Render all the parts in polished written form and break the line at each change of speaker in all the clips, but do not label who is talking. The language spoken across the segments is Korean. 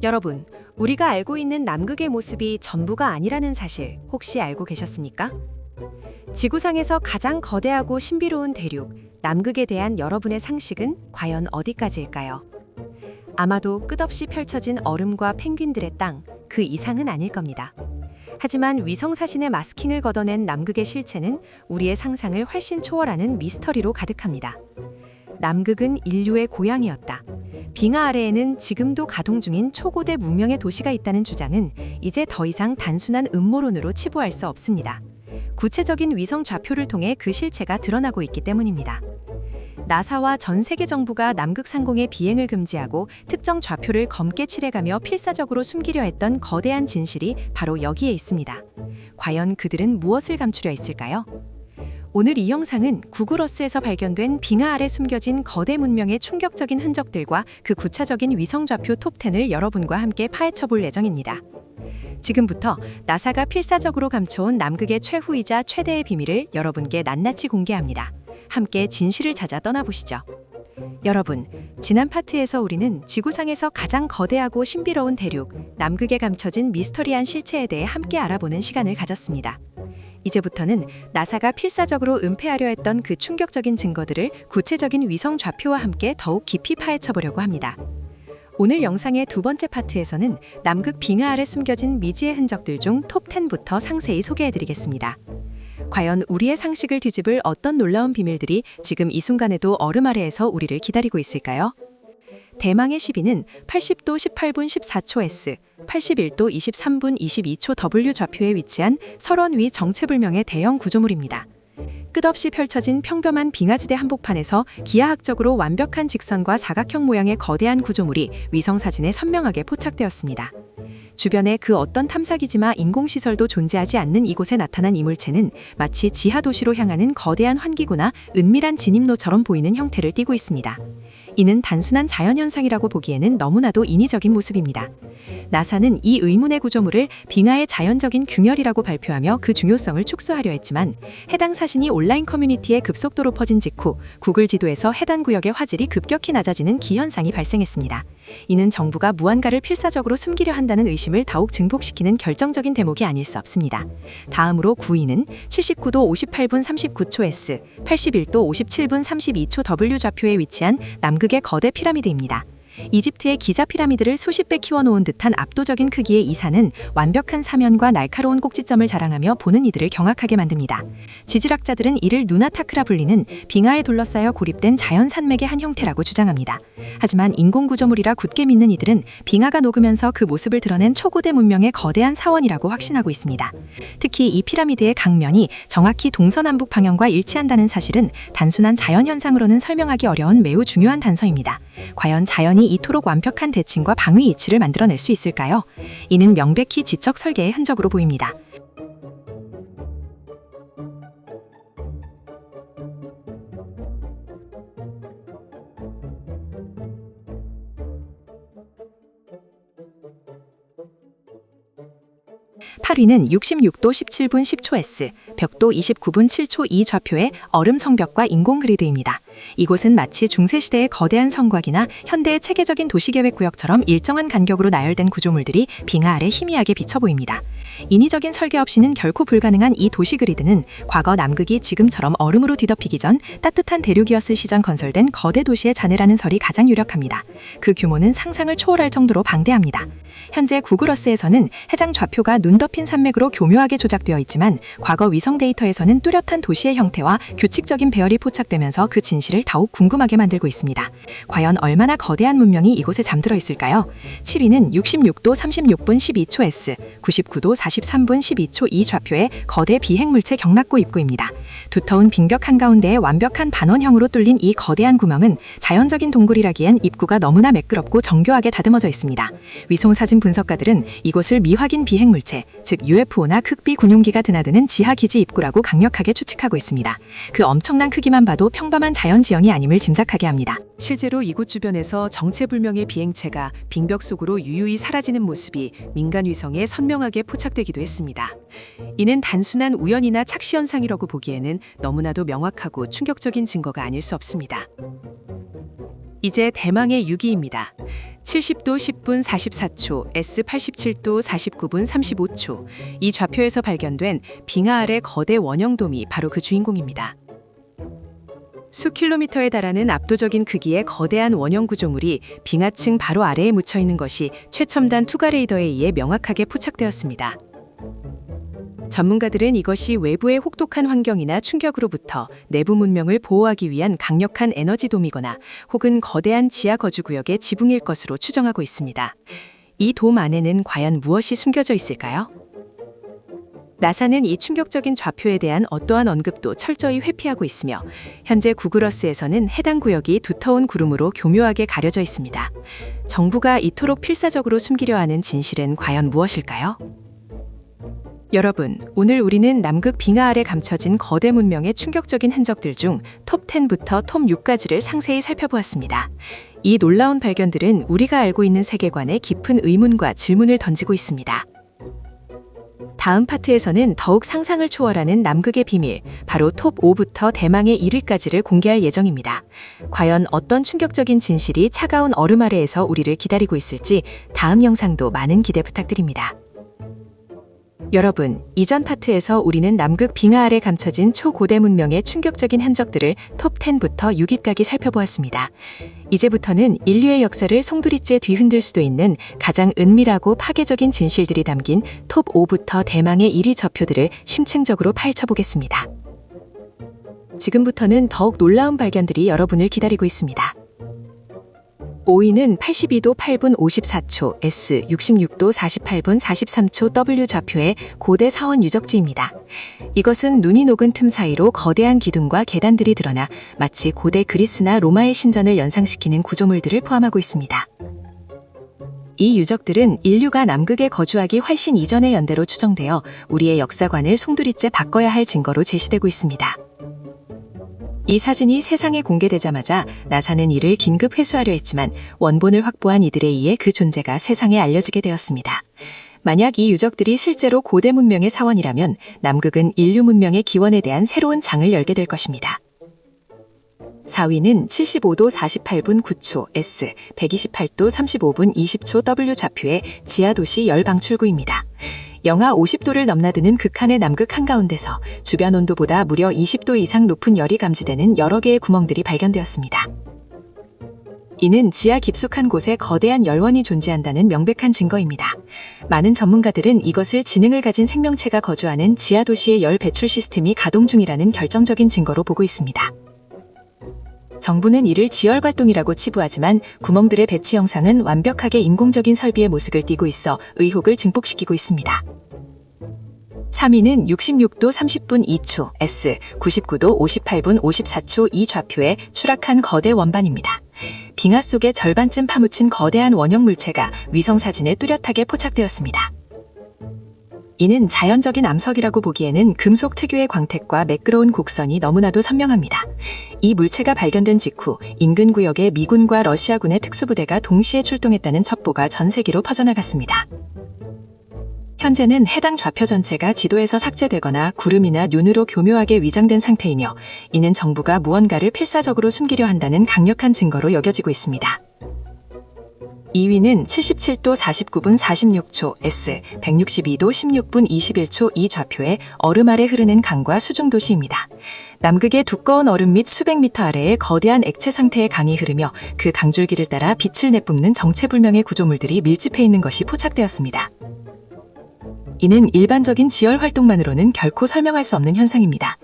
여러분, 우리가 알고 있는 남극의 모습이 전부가 아니라는 사실 혹시 알고 계셨습니까? 지구상에서 가장 거대하고 신비로운 대륙, 남극에 대한 여러분의 상식은 과연 어디까지일까요? 아마도 끝없이 펼쳐진 얼음과 펭귄들의 땅, 그 이상은 아닐 겁니다. 하지만 위성 사진의 마스킹을 걷어낸 남극의 실체는 우리의 상상을 훨씬 초월하는 미스터리로 가득합니다. 남극은 인류의 고향이었다. 빙하 아래에는 지금도 가동 중인 초고대 문명의 도시가 있다는 주장은 이제 더 이상 단순한 음모론으로 치부할 수 없습니다. 구체적인 위성 좌표를 통해 그 실체가 드러나고 있기 때문입니다. 나사와 전 세계 정부가 남극 상공의 비행을 금지하고 특정 좌표를 검게 칠해가며 필사적으로 숨기려 했던 거대한 진실이 바로 여기에 있습니다. 과연 그들은 무엇을 감추려 했을까요? 오늘 이 영상은 구글어스에서 발견된 빙하 아래 숨겨진 거대 문명의 충격적인 흔적들과 그 구체적인 위성 좌표 톱10을 여러분과 함께 파헤쳐 볼 예정입니다. 지금부터 나사가 필사적으로 감춰온 남극의 최후이자 최대의 비밀을 여러분께 낱낱이 공개합니다. 함께 진실을 찾아 떠나보시죠. 여러분, 지난 파트에서 우리는 지구상에서 가장 거대하고 신비로운 대륙, 남극에 감춰진 미스터리한 실체에 대해 함께 알아보는 시간을 가졌습니다. 이제부터는 나사가 필사적으로 은폐하려 했던 그 충격적인 증거들을 구체적인 위성 좌표와 함께 더욱 깊이 파헤쳐 보려고 합니다. 오늘 영상의 두 번째 파트에서는 남극 빙하 아래 숨겨진 미지의 흔적들 중 톱10부터 상세히 소개해드리겠습니다. 과연 우리의 상식을 뒤집을 어떤 놀라운 비밀들이 지금 이 순간에도 얼음 아래에서 우리를 기다리고 있을까요? 대망의 10위는 80도 18분 14초 S, 81도 23분 22초 W 좌표에 위치한 설원 위 정체불명의 대형 구조물입니다. 끝없이 펼쳐진 평범한 빙하지대 한복판에서 기하학적으로 완벽한 직선과 사각형 모양의 거대한 구조물이 위성사진에 선명하게 포착되었습니다. 주변에 그 어떤 탐사기지나 인공시설도 존재하지 않는 이곳에 나타난 이 물체는 마치 지하도시로 향하는 거대한 환기구나 은밀한 진입로처럼 보이는 형태를 띠고 있습니다. 이는 단순한 자연현상이라고 보기에는 너무나도 인위적인 모습입니다. 나사는 이 의문의 구조물을 빙하의 자연적인 균열이라고 발표하며 그 중요성을 축소하려 했지만 해당 사진이 온라인 커뮤니티에 급속도로 퍼진 직후 구글 지도에서 해당 구역의 화질이 급격히 낮아지는 기현상이 발생했습니다. 이는 정부가 무언가를 필사적으로 숨기려 한다는 의심을 더욱 증폭시키는 결정적인 대목이 아닐 수 없습니다. 다음으로 9위는 79도 58분 39초 S, 81도 57분 32초 W 좌표에 위치한 남극의 거대 피라미드입니다. 이집트의 기자 피라미드를 수십 배 키워놓은 듯한 압도적인 크기의 이 산은 완벽한 사면과 날카로운 꼭지점을 자랑하며 보는 이들을 경악하게 만듭니다. 지질학자들은 이를 누나타크라 불리는 빙하에 둘러싸여 고립된 자연 산맥의 한 형태라고 주장합니다. 하지만 인공구조물이라 굳게 믿는 이들은 빙하가 녹으면서 그 모습을 드러낸 초고대 문명의 거대한 사원이라고 확신하고 있습니다. 특히 이 피라미드의 강면이 정확히 동서남북 방향과 일치한다는 사실은 단순한 자연현상으로는 설명하기 어려운 매우 중요한 단서입니다. 과연 자연이 이토록 완벽한 대칭과 방위 이치를 만들어낼 수 있을까요? 이는 명백히 지적 설계의 흔적으로 보입니다. (8위는) 66도 17분 10초 S, 벽도 29분 7초 E 좌표의 얼음 성벽과 인공 그리드입니다. 이곳은 마치 중세시대의 거대한 성곽이나 현대의 체계적인 도시계획 구역처럼 일정한 간격으로 나열된 구조물들이 빙하 아래 희미하게 비쳐 보입니다. 인위적인 설계 없이는 결코 불가능한 이 도시 그리드는 과거 남극이 지금처럼 얼음으로 뒤덮이기 전 따뜻한 대륙이었을 시절 건설된 거대 도시의 잔해라는 설이 가장 유력합니다. 그 규모는 상상을 초월할 정도로 방대합니다. 현재 구글어스에서는 해당 좌표가 눈 덮인 산맥으로 교묘하게 조작되어 있지만 과거 위성 데이터에서는 뚜렷한 도시의 형태와 규칙적인 배열이 포착되면서 그 진실을 더욱 궁금하게 만들고 있습니다. 과연 얼마나 거대한 문명이 이곳에 잠들어 있을까요? 7위는 66도 36분 12초 S, 99도 43분 12초 E 좌표의 거대 비행물체 경락고 입구입니다. 두터운 빙벽 한가운데에 완벽한 반원형으로 뚫린 이 거대한 구멍은 자연적인 동굴이라기엔 입구가 너무나 매끄럽고 정교하게 다듬어져 있습니다. 위성사진 분석가들은 이곳을 미확인 비행물체, 즉 UFO나 극비 군용기가 드나드는 지하기지 입구라고 강력하게 추측하고 있습니다. 그 엄청난 크기만 봐도 평범한 자연지형이 아님을 짐작하게 합니다.
실제로 이곳 주변에서 정체불명의 비행체가 빙벽 속으로 유유히 사라지는 모습이 민간 위성에 선명하게 포착되기도 했습니다. 이는 단순한 우연이나 착시현상이라고 보기에는 너무나도 명확하고 충격적인 증거가 아닐 수 없습니다. 이제 대망의 6위입니다. 70도 10분 44초, S 87도 49분 35초. 이 좌표에서 발견된 빙하 아래 거대 원형돔이 바로 그 주인공입니다. 수 킬로미터에 달하는 압도적인 크기의 거대한 원형 구조물이 빙하층 바로 아래에 묻혀 있는 것이 최첨단 투가 레이더에 의해 명확하게 포착되었습니다. 전문가들은 이것이 외부의 혹독한 환경이나 충격으로부터 내부 문명을 보호하기 위한 강력한 에너지돔이거나 혹은 거대한 지하 거주 구역의 지붕일 것으로 추정하고 있습니다. 이 돔 안에는 과연 무엇이 숨겨져 있을까요? 나사는 이 충격적인 좌표에 대한 어떠한 언급도 철저히 회피하고 있으며 현재 구글어스에서는 해당 구역이 두터운 구름으로 교묘하게 가려져 있습니다. 정부가 이토록 필사적으로 숨기려 하는 진실은 과연 무엇일까요? 여러분, 오늘 우리는 남극 빙하 아래 감춰진 거대 문명의 충격적인 흔적들 중 톱 10부터 톱 6까지를 상세히 살펴보았습니다. 이 놀라운 발견들은 우리가 알고 있는 세계관에 깊은 의문과 질문을 던지고 있습니다. 다음 파트에서는 더욱 상상을 초월하는 남극의 비밀, 바로 톱 5부터 대망의 1위까지를 공개할 예정입니다. 과연 어떤 충격적인 진실이 차가운 얼음 아래에서 우리를 기다리고 있을지 다음 영상도 많은 기대 부탁드립니다. 여러분, 이전 파트에서 우리는 남극 빙하 아래 감춰진 초고대 문명의 충격적인 흔적들을 톱 10부터 6위까지 살펴보았습니다. 이제부터는 인류의 역사를 송두리째 뒤흔들 수도 있는 가장 은밀하고 파괴적인 진실들이 담긴 톱 5부터 대망의 1위 좌표들을 심층적으로 파헤쳐보겠습니다. 지금부터는 더욱 놀라운 발견들이 여러분을 기다리고 있습니다. 5위는 82도 8분 54초, S 66도 48분 43초 W 좌표의 고대 사원 유적지입니다. 이것은 눈이 녹은 틈 사이로 거대한 기둥과 계단들이 드러나 마치 고대 그리스나 로마의 신전을 연상시키는 구조물들을 포함하고 있습니다. 이 유적들은 인류가 남극에 거주하기 훨씬 이전의 연대로 추정되어 우리의 역사관을 송두리째 바꿔야 할 증거로 제시되고 있습니다. 이 사진이 세상에 공개되자마자 나사는 이를 긴급 회수하려 했지만 원본을 확보한 이들에 의해 그 존재가 세상에 알려지게 되었습니다. 만약 이 유적들이 실제로 고대 문명의 사원이라면 남극은 인류 문명의 기원에 대한 새로운 장을 열게 될 것입니다. 4위는 75도 48분 9초, S 128도 35분 20초 W 좌표의 지하도시 열 방출구입니다. 영하 50도를 넘나드는 극한의 남극 한가운데서 주변 온도보다 무려 20도 이상 높은 열이 감지되는 여러 개의 구멍들이 발견되었습니다. 이는 지하 깊숙한 곳에 거대한 열원이 존재한다는 명백한 증거입니다. 많은 전문가들은 이것을 지능을 가진 생명체가 거주하는 지하 도시의 열 배출 시스템이 가동 중이라는 결정적인 증거로 보고 있습니다. 정부는 이를 지열활동이라고 치부하지만 구멍들의 배치 형상은 완벽하게 인공적인 설비의 모습을 띠고 있어 의혹을 증폭시키고 있습니다. 3위는 66도 30분 2초, S 99도 58분 54초 이 좌표의 추락한 거대 원반입니다. 빙하 속에 절반쯤 파묻힌 거대한 원형 물체가 위성사진에 뚜렷하게 포착되었습니다. 이는 자연적인 암석이라고 보기에는 금속 특유의 광택과 매끄러운 곡선이 너무나도 선명합니다. 이 물체가 발견된 직후 인근 구역에 미군과 러시아군의 특수부대가 동시에 출동했다는 첩보가 전 세계로 퍼져나갔습니다. 현재는 해당 좌표 전체가 지도에서 삭제되거나 구름이나 눈으로 교묘하게 위장된 상태이며 이는 정부가 무언가를 필사적으로 숨기려 한다는 강력한 증거로 여겨지고 있습니다. 2위는 77도 49분 46초, S 162도 16분 21초 이 좌표의 얼음 아래 흐르는 강과 수중도시입니다. 남극의 두꺼운 얼음 및 수백 미터 아래에 거대한 액체 상태의 강이 흐르며 그 강줄기를 따라 빛을 내뿜는 정체불명의 구조물들이 밀집해 있는 것이 포착되었습니다. 이는 일반적인 지열 활동만으로는 결코 설명할 수 없는 현상입니다.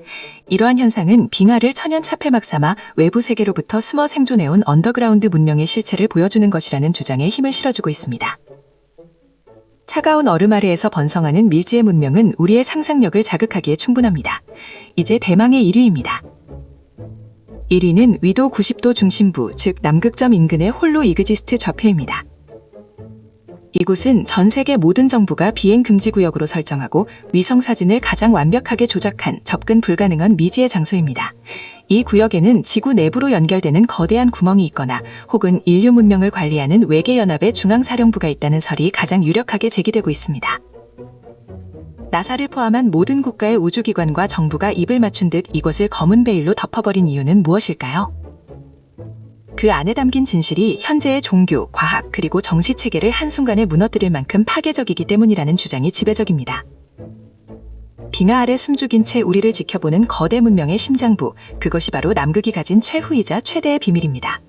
이러한 현상은 빙하를 천연 차폐막 삼아 외부 세계로부터 숨어 생존해온 언더그라운드 문명의 실체를 보여주는 것이라는 주장에 힘을 실어주고 있습니다. 차가운 얼음 아래에서 번성하는 밀지의 문명은 우리의 상상력을 자극하기에 충분합니다. 이제 대망의 1위입니다. 1위는 위도 90도 중심부, 즉 남극점 인근의 홀로 이그지스트 좌표입니다. 이곳은 전 세계 모든 정부가 비행 금지 구역으로 설정하고 위성 사진을 가장 완벽하게 조작한 접근 불가능한 미지의 장소입니다. 이 구역에는 지구 내부로 연결되는 거대한 구멍이 있거나 혹은 인류 문명을 관리하는 외계연합의 중앙사령부가 있다는 설이 가장 유력하게 제기되고 있습니다. 나사를 포함한 모든 국가의 우주기관과 정부가 입을 맞춘 듯 이곳을 검은 베일로 덮어버린 이유는 무엇일까요? 그 안에 담긴 진실이 현재의 종교, 과학, 그리고 정치 체계를 한순간에 무너뜨릴 만큼 파괴적이기 때문이라는 주장이 지배적입니다. 빙하 아래 숨죽인 채 우리를 지켜보는 거대 문명의 심장부, 그것이 바로 남극이 가진 최후이자 최대의 비밀입니다.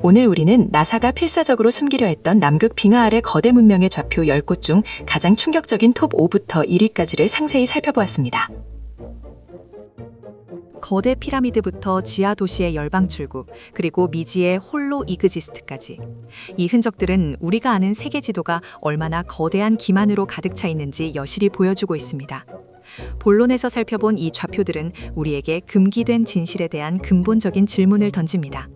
오늘 우리는 나사가 필사적으로 숨기려 했던 남극 빙하 아래 거대 문명의 좌표 10곳 중 가장 충격적인 톱 5부터 1위까지를 상세히 살펴보았습니다.
거대 피라미드부터 지하 도시의 열방 출구, 그리고 미지의 홀로 이그지스트까지. 이 흔적들은 우리가 아는 세계 지도가 얼마나 거대한 기만으로 가득 차 있는지 여실히 보여주고 있습니다. 본론에서 살펴본 이 좌표들은 우리에게 금기된 진실에 대한 근본적인 질문을 던집니다.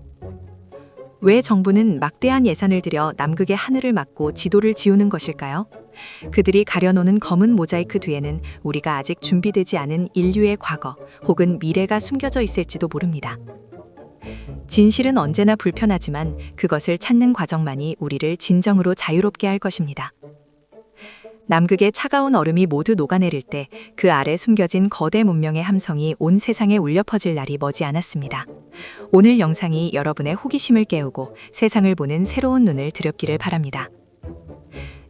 왜 정부는 막대한 예산을 들여 남극의 하늘을 막고 지도를 지우는 것일까요? 그들이 가려놓는 검은 모자이크 뒤에는 우리가 아직 준비되지 않은 인류의 과거 혹은 미래가 숨겨져 있을지도 모릅니다. 진실은 언제나 불편하지만 그것을 찾는 과정만이 우리를 진정으로 자유롭게 할 것입니다. 남극의 차가운 얼음이 모두 녹아내릴 때 그 아래 숨겨진 거대 문명의 함성이 온 세상에 울려 퍼질 날이 머지 않았습니다. 오늘 영상이 여러분의 호기심을 깨우고 세상을 보는 새로운 눈을 들였기를 바랍니다.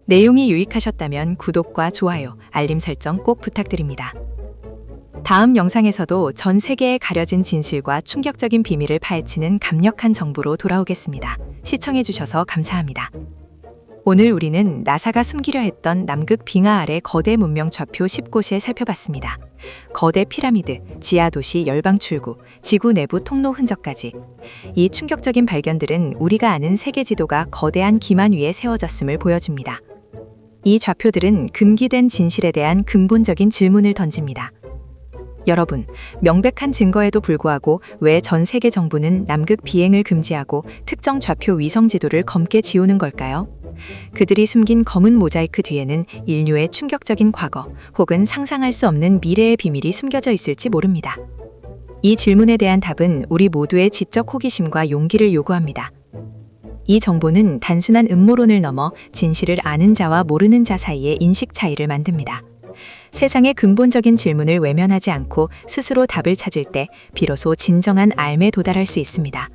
내용이 유익하셨다면 구독과 좋아요, 알림 설정 꼭 부탁드립니다. 다음 영상에서도 전 세계에 가려진 진실과 충격적인 비밀을 파헤치는 강력한 정보로 돌아오겠습니다. 시청해주셔서 감사합니다. 오늘 우리는 나사가 숨기려 했던 남극 빙하 아래 거대 문명 좌표 10곳을 살펴봤습니다. 거대 피라미드, 지하도시 열방 출구, 지구 내부 통로 흔적까지. 이 충격적인 발견들은 우리가 아는 세계 지도가 거대한 기만 위에 세워졌음을 보여줍니다. 이 좌표들은 금기된 진실에 대한 근본적인 질문을 던집니다. 여러분, 명백한 증거에도 불구하고 왜 전 세계 정부는 남극 비행을 금지하고 특정 좌표 위성 지도를 검게 지우는 걸까요? 그들이 숨긴 검은 모자이크 뒤에는 인류의 충격적인 과거 혹은 상상할 수 없는 미래의 비밀이 숨겨져 있을지 모릅니다. 이 질문에 대한 답은 우리 모두의 지적 호기심과 용기를 요구합니다. 이 정보는 단순한 음모론을 넘어 진실을 아는 자와 모르는 자 사이의 인식 차이를 만듭니다. 세상의 근본적인 질문을 외면하지 않고 스스로 답을 찾을 때 비로소 진정한 알매 도달할 수 있습니다.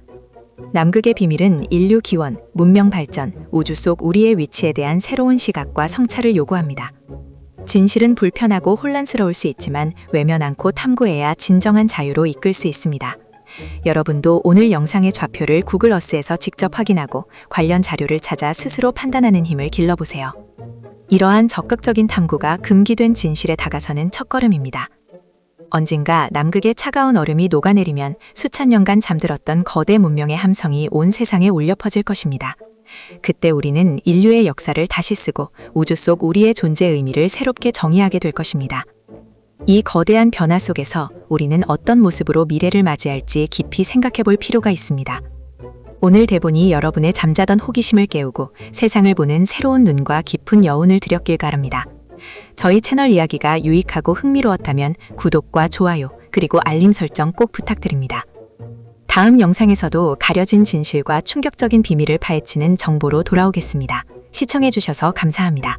남극의 비밀은 인류 기원, 문명 발전, 우주 속 우리의 위치에 대한 새로운 시각과 성찰을 요구합니다. 진실은 불편하고 혼란스러울 수 있지만 외면 않고 탐구해야 진정한 자유로 이끌 수 있습니다. 여러분도 오늘 영상의 좌표를 구글 어스에서 직접 확인하고 관련 자료를 찾아 스스로 판단하는 힘을 길러보세요. 이러한 적극적인 탐구가 금기된 진실에 다가서는 첫걸음입니다. 언젠가 남극의 차가운 얼음이 녹아내리면 수천 년간 잠들었던 거대 문명의 함성이 온 세상에 울려 퍼질 것입니다. 그때 우리는 인류의 역사를 다시 쓰고 우주 속 우리의 존재의 의미를 새롭게 정의하게 될 것입니다. 이 거대한 변화 속에서 우리는 어떤 모습으로 미래를 맞이할지 깊이 생각해 볼 필요가 있습니다. 오늘 대본이 여러분의 잠자던 호기심을 깨우고 세상을 보는 새로운 눈과 깊은 여운을 드렸길 바랍니다. 저희 채널 이야기가 유익하고 흥미로웠다면 구독과 좋아요, 그리고 알림 설정 꼭 부탁드립니다. 다음 영상에서도 가려진 진실과 충격적인 비밀을 파헤치는 정보로 돌아오겠습니다. 시청해주셔서 감사합니다.